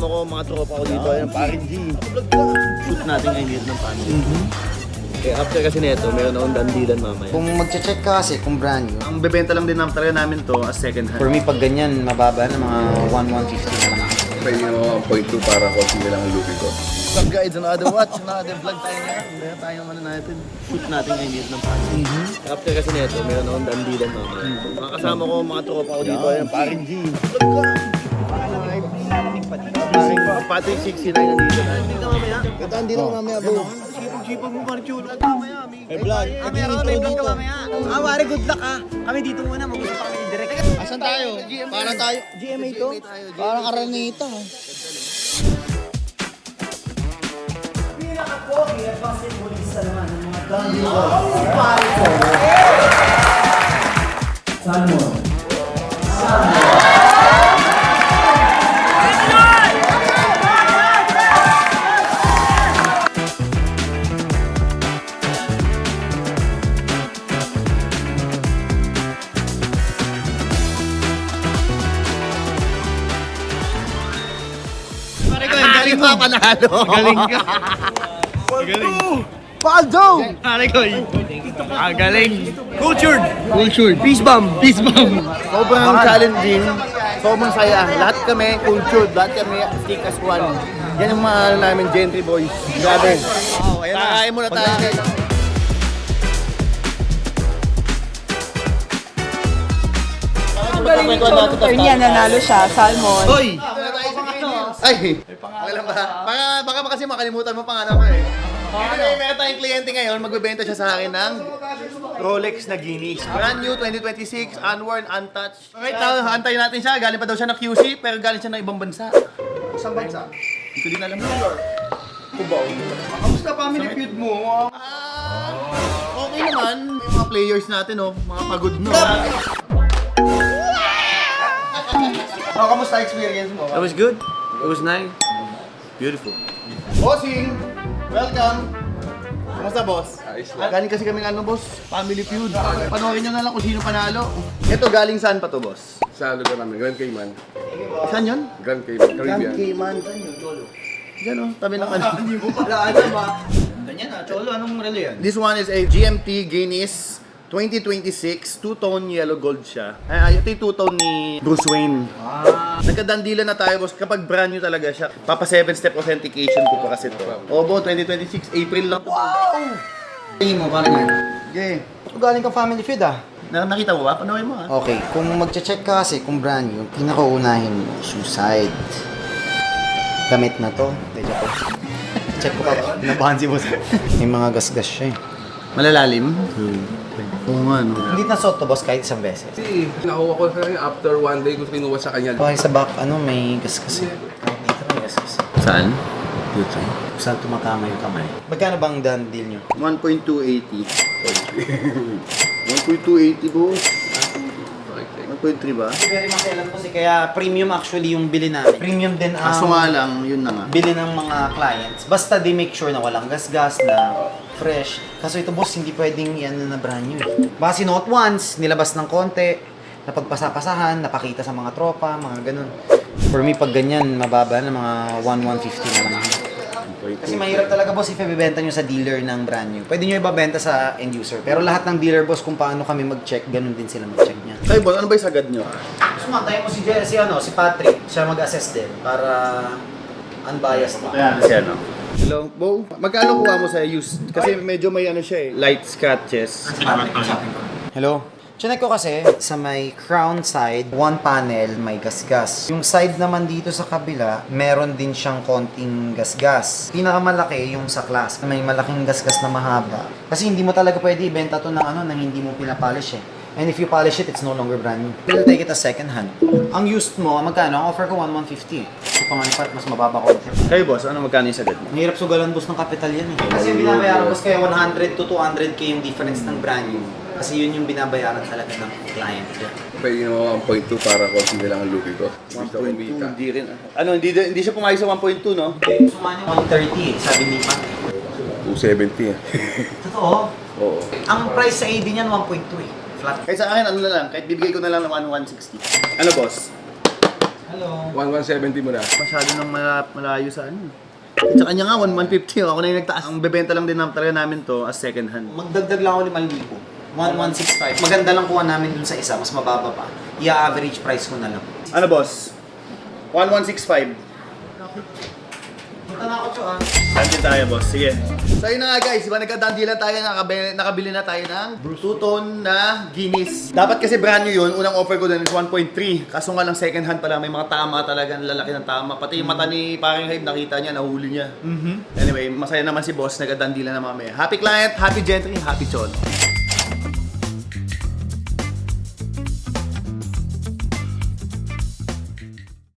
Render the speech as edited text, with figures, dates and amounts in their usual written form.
kasama ko mga tropa ko dito. Ayan, parin G. Shoot natin ngayon ng family. Eh, after kasi nito, meron akong dandilan mamaya. Kung magche-check ka kasi kung brand new, Ang bebenta lang din talaga namin to as second hand. for me pag ganyan, mababa na mga 1,150 na lang. Pwede naman 1.2 para konti na lang ang lugi ko. What's up guys, another watch, another vlog tayo ngayon. Meron tayong natin, shoot natin ngayon ng family. After kasi nito, meron akong dandilan mamaya. Mga kasama ko mga tropa ko dito. Ayan, parin G. Patrick 69 nandito na. Dito mamaya. Ito, andito na mamaya bro. Sipag mo pa rin chulo. Mamaya, may vlog. May vlog ka mamaya. Wari, good luck ha. Kami dito muna, mag-usap pa kami direct. Asan tayo? Parang tayo. GMA to? Parang Araneta. Pinaka-pogi at basketballista naman ng mga Dundee Salmon. Galing pa panalo. Galing ka. Galing. Paldo! Pare ko. Galing. Cultured. Peace bomb. Sobrang challenging. Sobrang saya. Lahat kami cultured. Lahat kami stick as one. Yan yung mga namin gentry boys. Grabe. Wow, ayan na. Kakain muna tayo. Niya nanalo siya, salmon. Hoy! Ay! Alam ba? Baka kasi makalimutan mo pangalan ko eh. Anyway, meron tayong kliyente ngayon, magbebenta siya sa akin ng Rolex na Guinness. Brand new 2026, unworn, untouched. Right now, antayin natin siya. Galing pa daw siya ng QC, pero galing siya ng ibang bansa. Saan bansa? Hindi ko din alam. New York. Cubao. Kamusta family feud mo? Okay naman. May mga players natin, oh. Mga pagod no. Kamusta experience mo? It was good. It was nice. Beautiful. Bossing! Welcome! Kamusta, boss? Ayos lang. Galing kasi kami boss. Family feud. Panoorin nyo na lang kung sino panalo. Ito, galing saan pa to, boss? Sa lugar namin, Grand Cayman. Saan yun? Grand Cayman, Caribbean. Cayman. Saan yun, Cholo? Diyan, oh. Tabi ng ano. Hindi mo pala alam ha. Ganyan ha, Cholo, anong relo yan? This one is a GMT Guinness 2026, two-tone yellow gold siya. Ito yung two-tone ni Bruce Wayne. Nagkadandilan na tayo, boss. Kapag brand new talaga siya, papa 7-step authentication ko pa kasi ito. Obo, 2026, April lang. Wow! Tingin mo, parang yan. Okay. Galing kang family feud ah. Nakita mo ba? Panoorin mo ha. Okay, kung magche-check ka kasi kung brand new, pinakaunahin mo, shoe side. Gamit na to. Medyo ko. Check ko pa. Pinabahan si boss. May mga gasgas siya eh. Malalalim? Oo nga, no. Hindi na suot to boss kahit isang beses. Kasi nakuha ko sa kanya after one day ko kinuha sa kanya. Okay, sa back, may gasgas eh. Dito may gasgas. Saan? Dito. Saan tumatama yung kamay? Magkano bang done deal nyo? 1.280. 1.280, boss. 1.3 ba? Very maselan po kaya premium actually yung bili namin. Premium din ang Kaso nga lang, yun na nga. bili ng mga clients. Basta they make sure na walang gasgas, na fresh. Kaso ito boss, hindi pwedeng yan na brand new. Baka sinuot once, nilabas ng konti, napagpasa-pasahan, napakita sa mga tropa, mga ganun. For me, pag ganyan, mababa na mga 1,150 na lang. Kasi mahirap talaga boss if ibebenta nyo sa dealer ng brand new. Pwede nyo ibabenta sa end user. Pero lahat ng dealer boss kung paano kami mag-check, ganun din sila mag-check niya. Kayo boss, ano ba yung sagad nyo? Sumantayin mo si Patrick, siya mag-assess din para unbiased na. Ayan, siya, no? Hello, Bo. Magkano kuha mo sa used? Kasi medyo may ano siya eh, light scratches. Hello? Chinek ko kasi sa may crown side, one panel may gasgas. Yung side naman dito sa kabila, meron din siyang konting gasgas. Pinakamalaki yung sa class, may malaking gasgas na mahaba. Kasi hindi mo talaga pwede ibenta to ng nang hindi mo pinapolish eh. And if you polish it, it's no longer brand new. We'll take it as second hand. Ang used mo, magkano? Ang offer ko 1,150. So panganipat, mas mababa ko. Kayo boss, ano magkano yung sagad mo? Ang hirap sugalan boss ng kapital yan eh. Kasi yung binabayaran boss kaya 100 to 200k yung difference ng brand new. Kasi yun yung binabayaran talaga ng client. Pwede naman 1.2 para konti na lang ang lugi ko. Gusto ko 1.2, kumita. hindi rin. Ano, hindi siya pumayag sa 1.2, no? Sumanya 130 eh, sabi ni Pat. 270 eh. Totoo. Oo. Ang price sa AD niyan 1.2 eh. Flat. Kahit sa akin, ano na lang, kahit bibigay ko na lang ng 160. Ano boss? Hello. 170 mo na. Masyado nang malayo sa ano. Sa kanya nga, 150. Ako na yung nagtaas. Ang bebenta lang din talaga namin to as second hand. Magdagdag lang ako 5,000. 1165. Maganda lang kuha namin dun sa isa, mas mababa pa. I-average price ko na lang. Ano boss? 1165. Punta na ako, Cho, ah. Kantin tayo, boss. Sige. So yun na nga guys, diba nagkadandilan tayo, nakabili na tayo ng two-tone na Guinness. Dapat kasi brand new yun, unang offer ko dun is 1.3. Kaso nga lang second hand pala, may mga tama talaga, lalaki ng tama. Pati yung mata ni paring Hype, nakita niya, nahuli niya. Anyway, masaya naman si boss, nagkadandilan na mamaya. Happy client, happy gentry, happy chon.